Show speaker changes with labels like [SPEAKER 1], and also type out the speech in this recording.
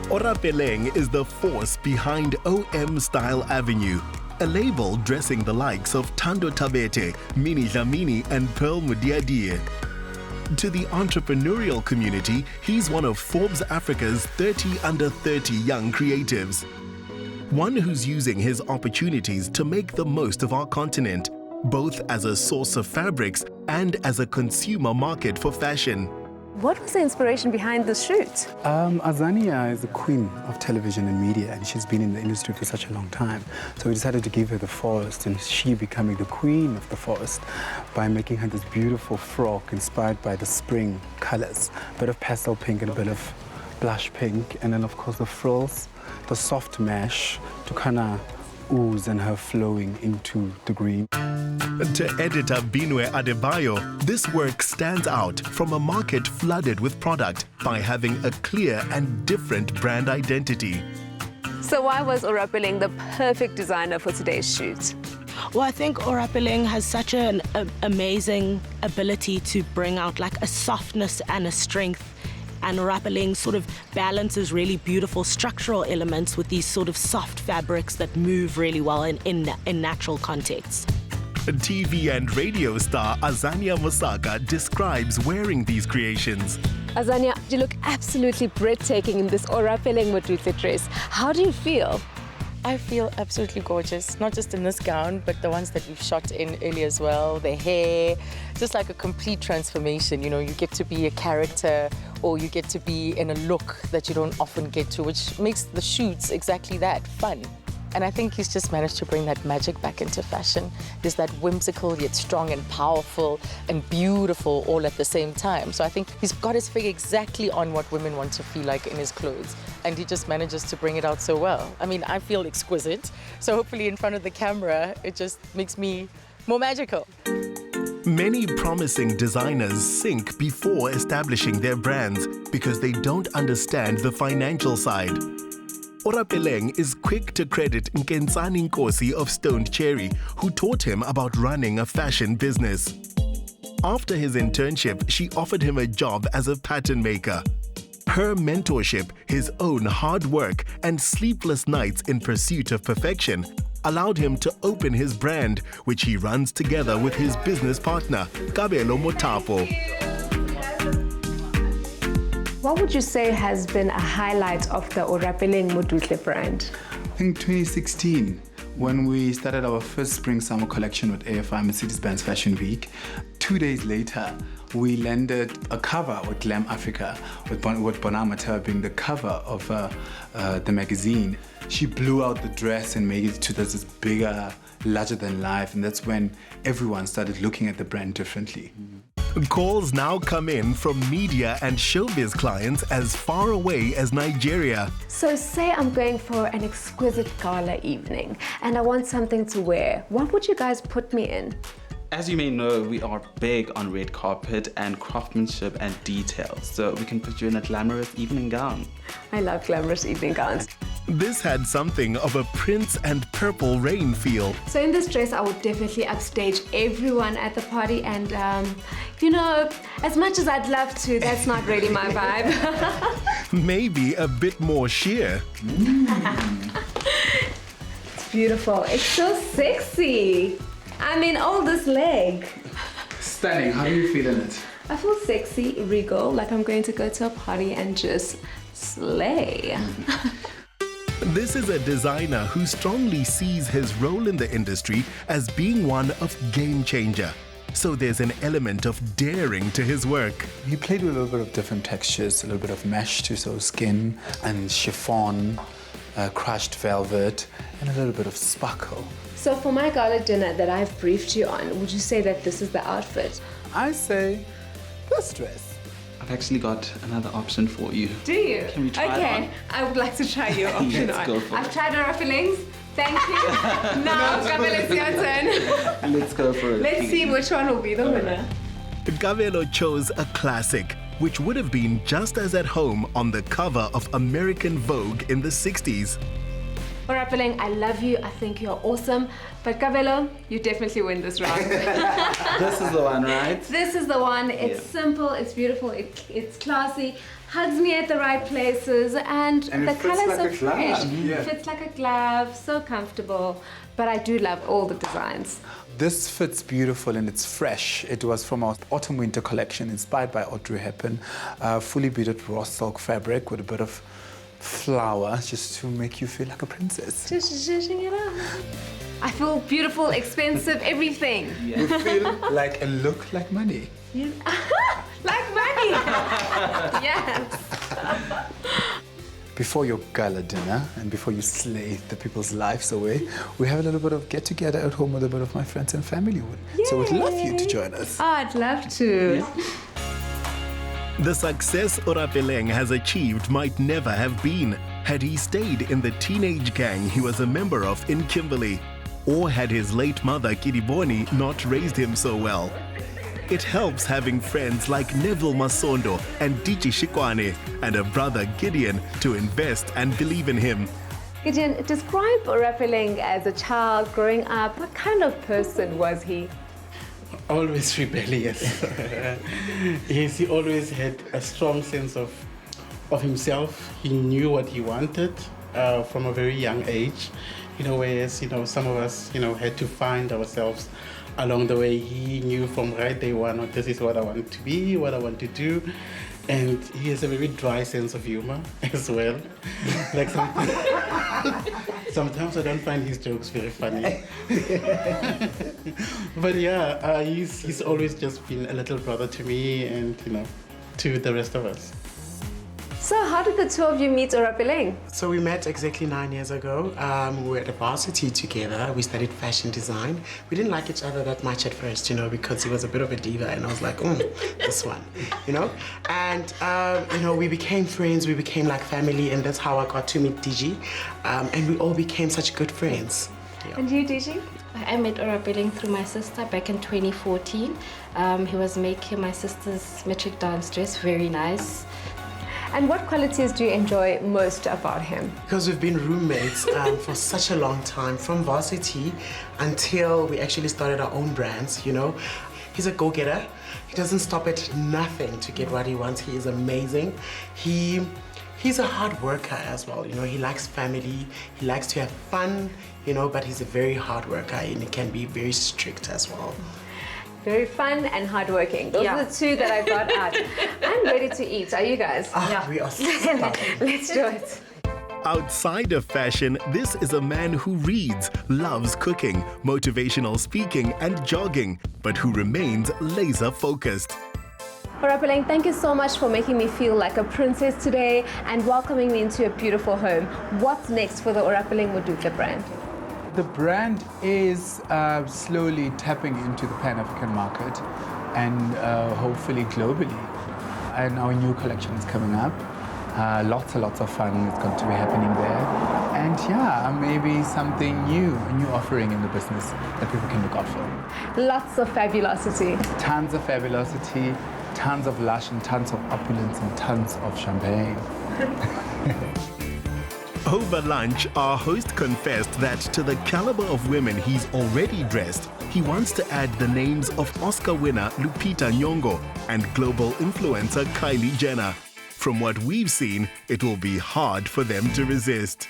[SPEAKER 1] Orapeleng is the force behind OM Style Avenue, a label dressing the likes of Thando Tabete, Minnie Dlamini and Pearl Mudiadie. To the entrepreneurial community, he's one of Forbes Africa's 30 under 30 young creatives. One who's using his opportunities to make the most of our continent, both as a source of fabrics and as a consumer market for fashion.
[SPEAKER 2] What was the inspiration behind the shoot?
[SPEAKER 3] Azania is the queen of television and media, and she's been in the industry for such a long time. So we decided to give her the forest, and she becoming the queen of the forest by making her this beautiful frock inspired by the spring colors. A bit of pastel pink and a bit of blush pink, and then of course the frills, the soft mesh to kind of ooze and her flowing into the green.
[SPEAKER 1] To editor Binwe Adebayo, this work stands out from a market flooded with product by having a clear and different brand identity.
[SPEAKER 2] So why was Orapeleng the perfect designer for today's shoot?
[SPEAKER 4] Well, I think Orapeleng has such an amazing ability to bring out like a softness and a strength. And Orapeleng sort of balances really beautiful structural elements with these sort of soft fabrics that move really well in natural contexts.
[SPEAKER 1] TV and radio star Azania Mosaka describes wearing these creations.
[SPEAKER 2] Azania, you look absolutely breathtaking in this Orapeleng Modutle dress. How do you feel?
[SPEAKER 5] I feel absolutely gorgeous, not just in this gown, but the ones that we've shot in earlier as well, the hair, just like a complete transformation. You know, you get to be a character or you get to be in a look that you don't often get to, which makes the shoots exactly that, fun. And I think he's just managed to bring that magic back into fashion. There's that whimsical yet strong and powerful and beautiful all at the same time. So I think he's got his finger exactly on what women want to feel like in his clothes. And he just manages to bring it out so well. I mean, I feel exquisite. So hopefully in front of the camera, it just makes me more magical.
[SPEAKER 1] Many promising designers sink before establishing their brands because they don't understand the financial side. Orapeleng is quick to credit Nkensani Nkosi of Stoned Cherry, who taught him about running a fashion business. After his internship, she offered him a job as a pattern maker. Her mentorship, his own hard work, and sleepless nights in pursuit of perfection allowed him to open his brand, which he runs together with his business partner, Orapeleng Modutle.
[SPEAKER 2] What would you say has been a highlight of the Orapeleng Modutle brand?
[SPEAKER 3] I think 2016, when we started our first spring-summer collection with AFI Mercedes-Benz Fashion Week. 2 days later, we landed a cover with Glam Africa, with Bonamata being the cover of the magazine. She blew out the dress and made it to this bigger, larger than life, and that's when everyone started looking at the brand differently.
[SPEAKER 1] Calls now come in from media and showbiz clients as far away as Nigeria.
[SPEAKER 2] So say I'm going for an exquisite gala evening and I want something to wear. What would you guys put me in?
[SPEAKER 6] As you may know, we are big on red carpet and craftsmanship and details, so we can put you in a glamorous evening gown.
[SPEAKER 2] I love glamorous evening gowns.
[SPEAKER 1] This had something of a Prince and Purple Rain feel.
[SPEAKER 2] So in this dress, I would definitely upstage everyone at the party, and you know, as much as I'd love to, that's not really my vibe.
[SPEAKER 1] Maybe a bit more sheer.
[SPEAKER 2] It's beautiful. It's so sexy. I mean, all this leg.
[SPEAKER 3] Stunning. How do you feel in it?
[SPEAKER 2] I feel sexy, regal, like I'm going to go to a party and just slay.
[SPEAKER 1] This is a designer who strongly sees his role in the industry as being one of game changer. So there's an element of daring to his work.
[SPEAKER 3] He played with a little bit of different textures, a little bit of mesh to sew skin, and chiffon, crushed velvet, and a little bit of sparkle.
[SPEAKER 2] So for my gala dinner that I've briefed you on, would you say that this is the outfit?
[SPEAKER 3] I say this dress.
[SPEAKER 6] I've actually got another option for you.
[SPEAKER 2] Do you?
[SPEAKER 6] Can we try it on?
[SPEAKER 2] Okay, I would like to try your option
[SPEAKER 6] Let's
[SPEAKER 2] on.
[SPEAKER 6] go for
[SPEAKER 2] I've
[SPEAKER 6] it.
[SPEAKER 2] tried Orapeleng's. Thank you. Now, Kabelo, it's your turn.
[SPEAKER 6] Let's go for it.
[SPEAKER 2] Let's see which one will be the winner.
[SPEAKER 1] Kabelo chose a classic, which would have been just as at home on the cover of American Vogue in the 60s.
[SPEAKER 2] Orapeleng, I love you. I think you're awesome. But Kabelo, you definitely win this round.
[SPEAKER 6] This is the one, right?
[SPEAKER 2] This is the one. It's simple, it's beautiful, it's classy, hugs me at the right places, and the colors are fresh. Fits like a glove, so comfortable. But I do love all the designs.
[SPEAKER 3] This fits beautiful and it's fresh. It was from our autumn-winter collection, inspired by Audrey Hepburn. Fully beaded raw silk fabric with a bit of flower, just to make you feel like a princess.
[SPEAKER 2] I feel beautiful, expensive, everything.
[SPEAKER 3] You feel like and look like money.
[SPEAKER 2] Like money. Yes.
[SPEAKER 3] Before your gala dinner and before you slay the people's lives away, we have a little bit of get-together at home with a bit of my friends and family. So we'd love you to join us.
[SPEAKER 2] Oh, I'd love to.
[SPEAKER 1] The success Orapeleng has achieved might never have been had he stayed in the teenage gang he was a member of in Kimberley, or had his late mother Kidiboni not raised him so well. It helps having friends like Neville Masondo and Dichi Shikwane and a brother Gideon to invest and believe in him.
[SPEAKER 2] Gideon, describe Orapeleng as a child growing up. What kind of person was he?
[SPEAKER 7] Always rebellious. Yes, he always had a strong sense of himself. He knew what he wanted from a very young age. Whereas, some of us, had to find ourselves along the way. He knew from right day one, this is what I want to be, what I want to do. And he has a very dry sense of humor as well. Like sometimes I don't find his jokes very funny. But yeah, he's always just been a little brother to me and, to the rest of us.
[SPEAKER 2] So how did the two of you meet Orapeleng?
[SPEAKER 8] So we met exactly 9 years ago. We were at the varsity together. We studied fashion design. We didn't like each other that much at first, because he was a bit of a diva, and I was like, this one, And, we became friends. We became like family, and that's how I got to meet Digi. And we all became such good friends. Yeah.
[SPEAKER 2] And you, Digi?
[SPEAKER 9] I met Orapeleng through my sister back in 2014. He was making my sister's matric dance dress, very nice.
[SPEAKER 2] And what qualities do you enjoy most about him?
[SPEAKER 8] Because we've been roommates for such a long time, from varsity until we actually started our own brands, He's a go-getter. He doesn't stop at nothing to get what he wants. He is amazing. He's a hard worker as well, He likes family. He likes to have fun, but he's a very hard worker, and he can be very strict as well.
[SPEAKER 2] Very fun and hardworking. Those are the two that I got out. I'm ready to eat. Are you guys?
[SPEAKER 8] We are starving.
[SPEAKER 2] Let's do it.
[SPEAKER 1] Outside of fashion, this is a man who reads, loves cooking, motivational speaking and jogging, but who remains laser focused.
[SPEAKER 2] Orapeleng, thank you so much for making me feel like a princess today and welcoming me into a beautiful home. What's next for the Orapeleng Modutle brand?
[SPEAKER 3] The brand is slowly tapping into the Pan-African market and hopefully globally. And our new collection is coming up. Lots and lots of fun is going to be happening there. And maybe something new, a new offering in the business that people can look out for.
[SPEAKER 2] Lots of fabulosity.
[SPEAKER 3] Tons of fabulosity, tons of lush and tons of opulence and tons of champagne.
[SPEAKER 1] Over lunch, our host confessed that to the caliber of women he's already dressed, he wants to add the names of Oscar winner Lupita Nyong'o and global influencer Kylie Jenner. From what we've seen, it will be hard for them to resist.